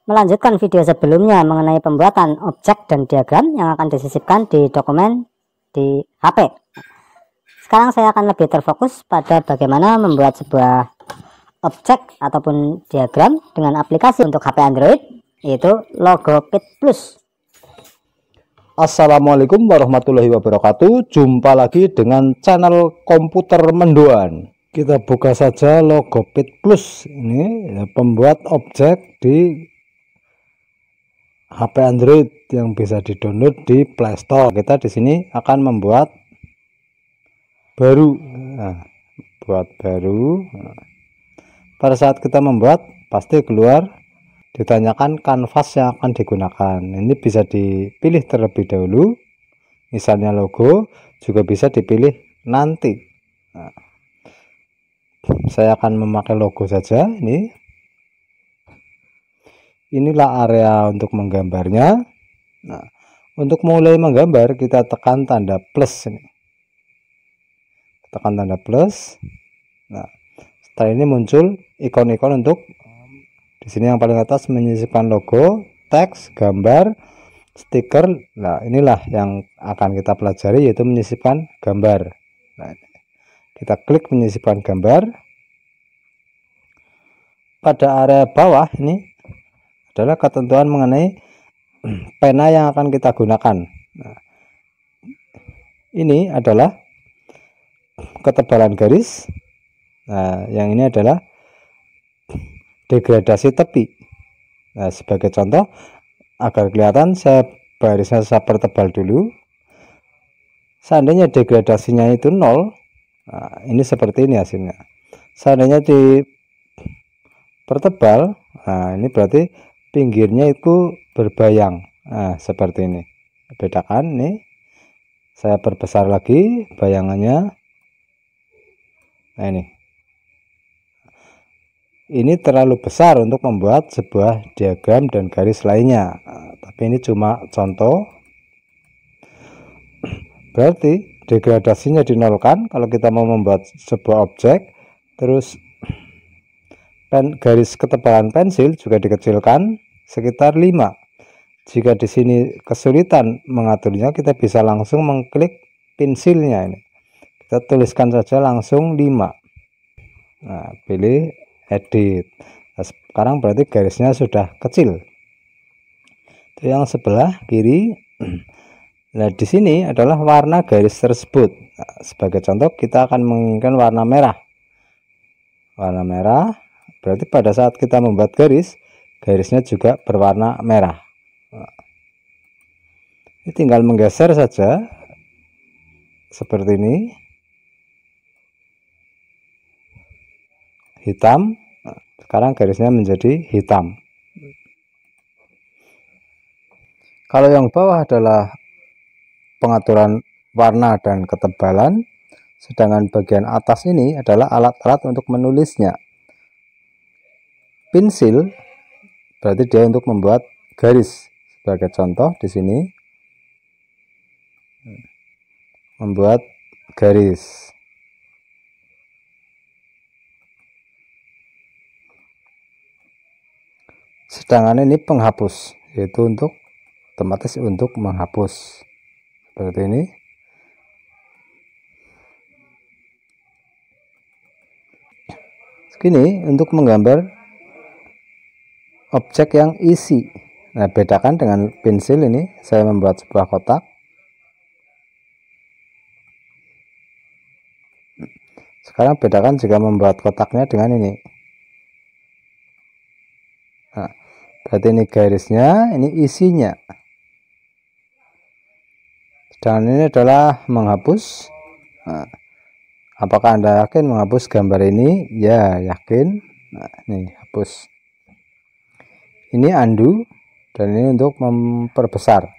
Melanjutkan video sebelumnya mengenai pembuatan objek dan diagram yang akan disisipkan di dokumen di HP. Sekarang saya akan lebih terfokus pada bagaimana membuat sebuah objek ataupun diagram dengan aplikasi untuk HP Android, yaitu Logopit Plus. Assalamualaikum warahmatullahi wabarakatuh. Jumpa lagi dengan channel Komputer Mendoan. Kita buka saja Logopit Plus. Ini ya, pembuat objek di HP Android yang bisa di-download di Play Store. Kita di sini akan membuat baru. Buat baru. Pada saat kita membuat, pasti keluar ditanyakan kanvas yang akan digunakan. Ini bisa dipilih terlebih dahulu, misalnya logo, juga bisa dipilih nanti. Saya akan memakai logo saja. Inilah area untuk menggambarnya. Untuk mulai menggambar, kita tekan tanda plus ini. Tekan tanda plus. Setelah ini muncul ikon-ikon untuk di sini yang paling atas menyisipkan logo, teks, gambar, stiker. Nah, inilah yang akan kita pelajari, yaitu menyisipkan gambar. Nah, kita klik menyisipkan gambar. Pada area bawah ini adalah ketentuan mengenai pena yang akan kita gunakan. Nah, ini adalah ketebalan garis. Nah, yang ini adalah degradasi tepi. Nah, sebagai contoh agar kelihatan, barisnya saya pertebal dulu. Seandainya degradasinya itu 0, nah, ini seperti ini hasilnya. Seandainya dipertebal, nah ini berarti pinggirnya itu berbayang. Nah, seperti ini. Bedakan nih. Saya perbesar lagi bayangannya. Nah, ini terlalu besar untuk membuat sebuah diagram dan garis lainnya. Nah, tapi ini cuma contoh. Berarti degradasinya dinolkan kalau kita mau membuat sebuah objek. Terus garis ketebalan pensil juga dikecilkan sekitar 5. Jika di sini kesulitan mengaturnya, kita bisa langsung mengklik pensilnya ini. Kita tuliskan saja langsung 5. Nah, pilih edit. Nah, sekarang berarti garisnya sudah kecil. Itu yang sebelah kiri. Nah, di sini adalah warna garis tersebut. Nah, sebagai contoh, kita akan menginginkan warna merah. Warna merah berarti pada saat kita membuat garisnya juga berwarna merah. Nah, ini tinggal menggeser saja seperti ini. Hitam. Nah, sekarang garisnya menjadi hitam. Kalau yang bawah adalah pengaturan warna dan ketebalan, sedangkan bagian atas ini adalah alat-alat untuk menulisnya. Pensil berarti dia untuk membuat garis. Sebagai contoh di sini membuat garis. Sedangkan ini penghapus, yaitu untuk otomatis untuk menghapus. Seperti ini. Segini untuk menggambar objek yang isi. Nah, bedakan dengan pensil ini, saya membuat sebuah kotak. Sekarang bedakan jika membuat kotaknya dengan ini. Nah, berarti ini garisnya, ini isinya. Dan ini adalah menghapus. Nah, apakah Anda yakin menghapus gambar ini? Ya, yakin. Nah, ini hapus. Ini undo, dan ini untuk memperbesar.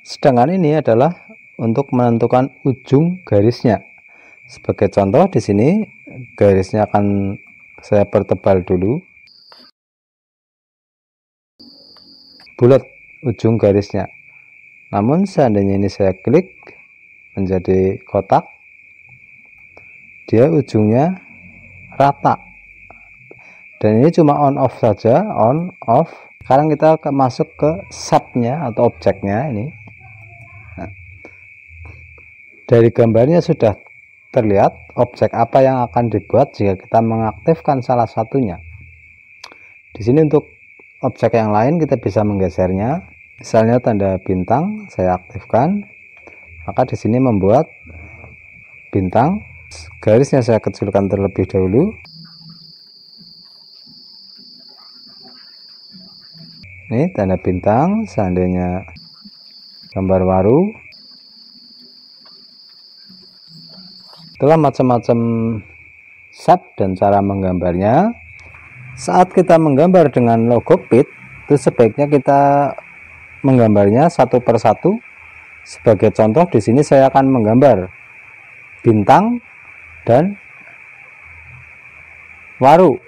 Sedangkan ini adalah untuk menentukan ujung garisnya. Sebagai contoh di sini garisnya akan saya pertebal dulu. Bulat ujung garisnya. Namun seandainya ini saya klik menjadi kotak, dia ujungnya rata. Dan ini cuma on off saja, on off. Sekarang kita masuk ke subnya atau objeknya ini. Nah, dari gambarnya sudah terlihat objek apa yang akan dibuat jika kita mengaktifkan salah satunya. Di sini untuk objek yang lain kita bisa menggesernya. Misalnya tanda bintang saya aktifkan, maka di sini membuat bintang. Garisnya saya kecilkan terlebih dahulu. Ini tanda bintang, seandainya gambar baru. Itulah macam-macam shape dan cara menggambarnya. Saat kita menggambar dengan logo PIT, itu sebaiknya kita menggambarnya satu persatu. Sebagai contoh, di sini saya akan menggambar bintang dan waru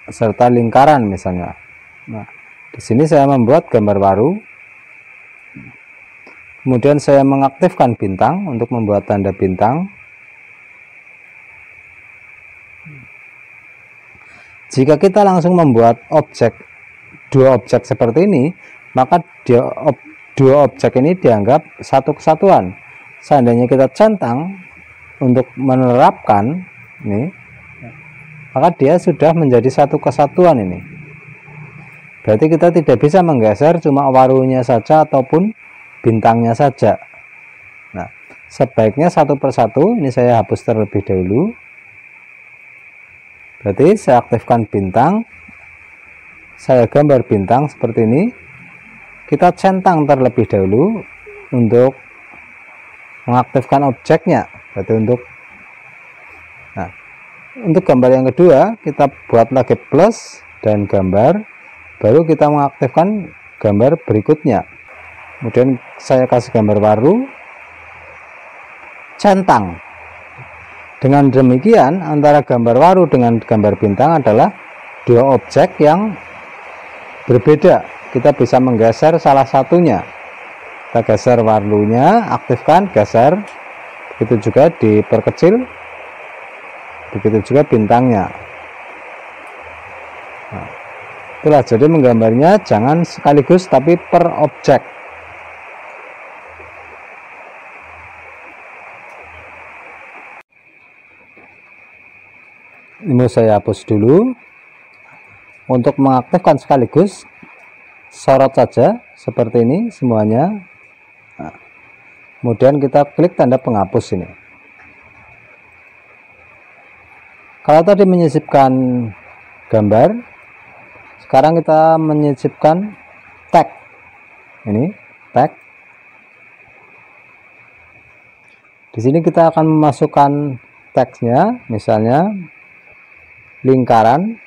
serta lingkaran misalnya. Nah, di sini saya membuat gambar waru, kemudian saya mengaktifkan bintang untuk membuat tanda bintang. Jika kita langsung membuat dua objek seperti ini, maka dua objek ini dianggap satu kesatuan. Seandainya kita centang untuk menerapkan ini, maka dia sudah menjadi satu kesatuan ini. Berarti kita tidak bisa menggeser cuma warunya saja ataupun bintangnya saja. Nah, sebaiknya satu persatu. Ini saya hapus terlebih dahulu. Berarti saya aktifkan bintang, saya gambar bintang seperti ini. Kita centang terlebih dahulu untuk mengaktifkan objeknya. Berarti untuk gambar yang kedua kita buat lagi plus dan gambar, baru kita mengaktifkan gambar berikutnya. Kemudian saya kasih gambar baru, centang. Dengan demikian antara gambar waru dengan gambar bintang adalah dua objek yang berbeda. Kita bisa menggeser salah satunya. Kita geser warunya, aktifkan, geser. Begitu juga diperkecil, begitu juga bintangnya. Nah, itulah, jadi menggambarnya jangan sekaligus tapi per objek. Ini saya hapus dulu. Untuk mengaktifkan sekaligus, sorot saja seperti ini semuanya. Nah, kemudian kita klik tanda penghapus ini. Kalau tadi menyisipkan gambar, sekarang kita menyisipkan tag. Ini tag. Di sini kita akan memasukkan teksnya, misalnya lingkaran.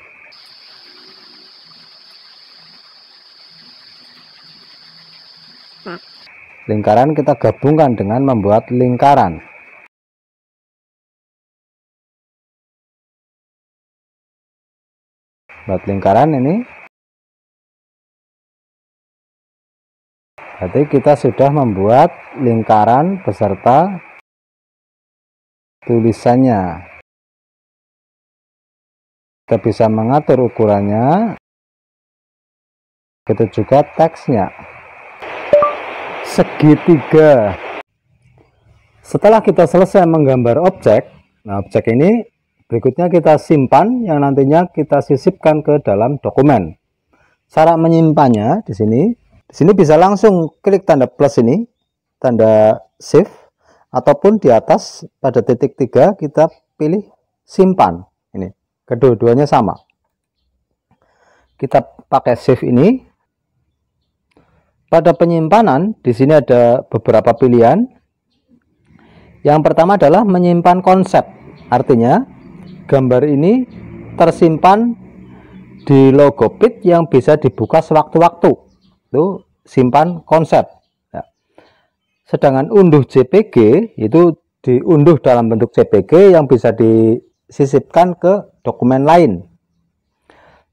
Lingkaran kita gabungkan dengan membuat lingkaran. Buat lingkaran ini. Berarti kita sudah membuat lingkaran beserta tulisannya. Kita bisa mengatur ukurannya. Begitu juga teksnya. Segitiga. Setelah kita selesai menggambar objek, nah objek ini berikutnya kita simpan, yang nantinya kita sisipkan ke dalam dokumen. Cara menyimpannya di sini bisa langsung klik tanda plus ini, tanda save, ataupun di atas pada titik 3 kita pilih simpan. Ini kedua-duanya sama. Kita pakai save ini. Pada penyimpanan di sini ada beberapa pilihan. Yang pertama adalah menyimpan konsep. Artinya gambar ini tersimpan di logo PIT yang bisa dibuka sewaktu-waktu. Itu simpan konsep. Ya. Sedangkan unduh JPG itu diunduh dalam bentuk JPG yang bisa disisipkan ke dokumen lain.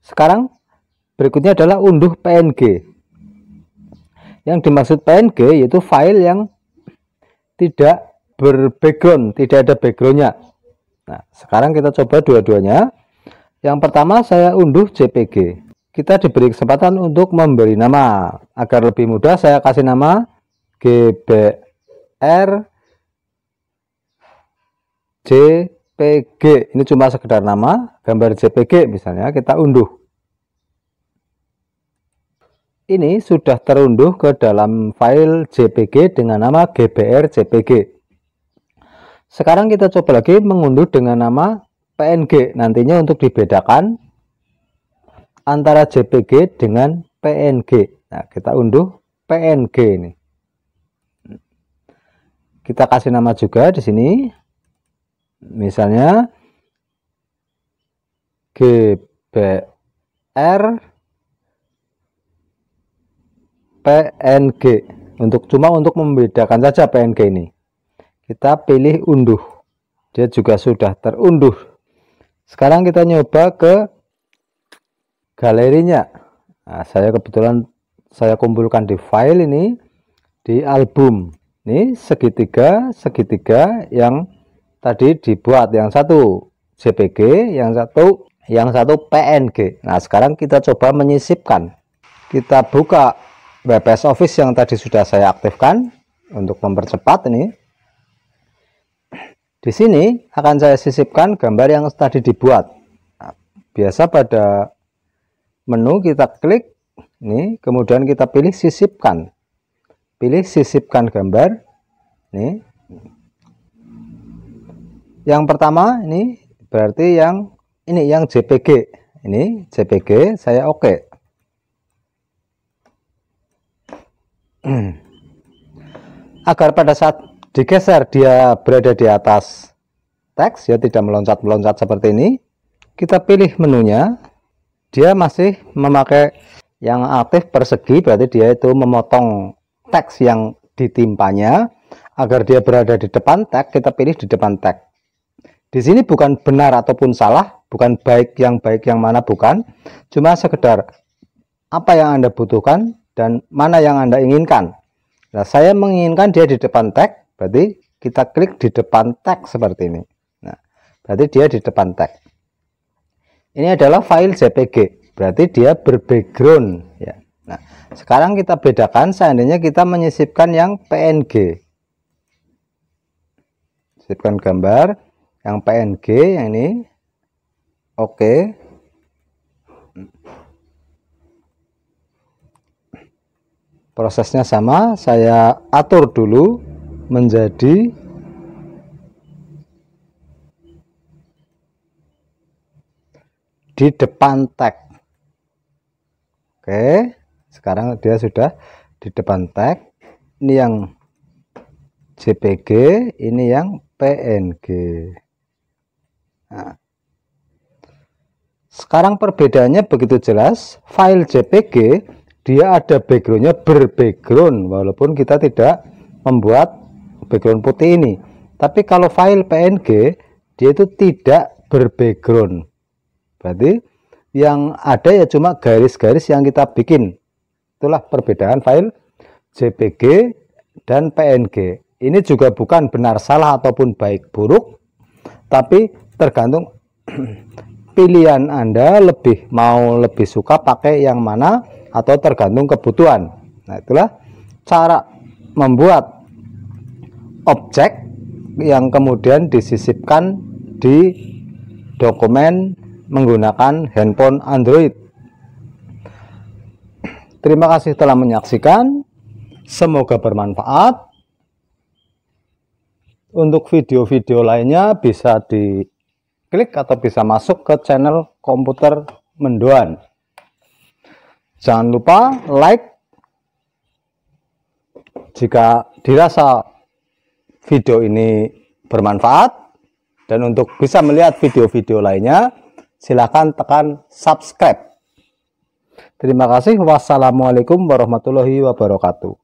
Sekarang berikutnya adalah unduh PNG. Yang dimaksud PNG yaitu file yang tidak berbackground, tidak ada backgroundnya. Nah, sekarang kita coba dua-duanya. Yang pertama saya unduh JPG. Kita diberi kesempatan untuk memberi nama. Agar lebih mudah saya kasih nama GBR JPG. Ini cuma sekedar nama, gambar JPG misalnya, kita unduh. Ini sudah terunduh ke dalam file JPG dengan nama GBR JPG. Sekarang kita coba lagi mengunduh dengan nama PNG. Nantinya untuk dibedakan antara JPG dengan PNG. Nah, kita unduh PNG ini. Kita kasih nama juga di sini. Misalnya GBR PNG. Cuma untuk membedakan saja PNG ini. Kita pilih unduh. Dia juga sudah terunduh. Sekarang kita nyoba ke galerinya. Nah, kebetulan saya kumpulkan di file ini, di album. Ini segitiga yang tadi dibuat, yang satu JPG, yang satu PNG. Nah, sekarang kita coba menyisipkan. Kita buka WPS Office yang tadi sudah saya aktifkan untuk mempercepat ini. Di sini akan saya sisipkan gambar yang tadi dibuat. Nah, biasa pada menu kita klik ini, kemudian kita pilih sisipkan. Pilih sisipkan gambar. Nih. Yang pertama ini berarti yang JPG. Ini JPG, saya oke. Agar pada saat digeser dia berada di atas teks, ya tidak meloncat-meloncat seperti ini. Kita pilih menunya. Dia masih memakai yang aktif persegi, berarti dia itu memotong teks yang ditimpanya. Agar dia berada di depan tag, kita pilih di depan tag. Di sini bukan benar ataupun salah, bukan baik yang mana, bukan. Cuma sekedar apa yang Anda butuhkan dan mana yang Anda inginkan. Nah, saya menginginkan dia di depan tag, berarti kita klik di depan tag seperti ini. Nah, berarti dia di depan tag. Ini adalah file JPG, berarti dia berbackground ya. Nah, sekarang kita bedakan seandainya kita menyisipkan yang PNG. Sisipkan gambar yang PNG yang ini. Oke. Prosesnya sama, saya atur dulu menjadi di depan tag. Oke, sekarang dia sudah di depan tag. Ini yang JPG, ini yang PNG. Nah, sekarang perbedaannya begitu jelas. File JPG dia ada backgroundnya berbackground, walaupun kita tidak membuat background putih ini. Tapi kalau file PNG dia itu tidak berbackground. Berarti yang ada ya cuma garis-garis yang kita bikin. Itulah perbedaan file JPG dan PNG. Ini juga bukan benar salah ataupun baik buruk, tapi tergantung pilihan Anda mau lebih suka pakai yang mana, atau tergantung kebutuhan. Nah, itulah cara membuat objek yang kemudian disisipkan di dokumen menggunakan handphone Android. Terima kasih telah menyaksikan. Semoga bermanfaat. Untuk video-video lainnya bisa diklik atau bisa masuk ke channel Komputer Mendoan. Jangan lupa like jika dirasa video ini bermanfaat, dan untuk bisa melihat video-video lainnya silakan tekan subscribe. Terima kasih. Wassalamualaikum warahmatullahi wabarakatuh.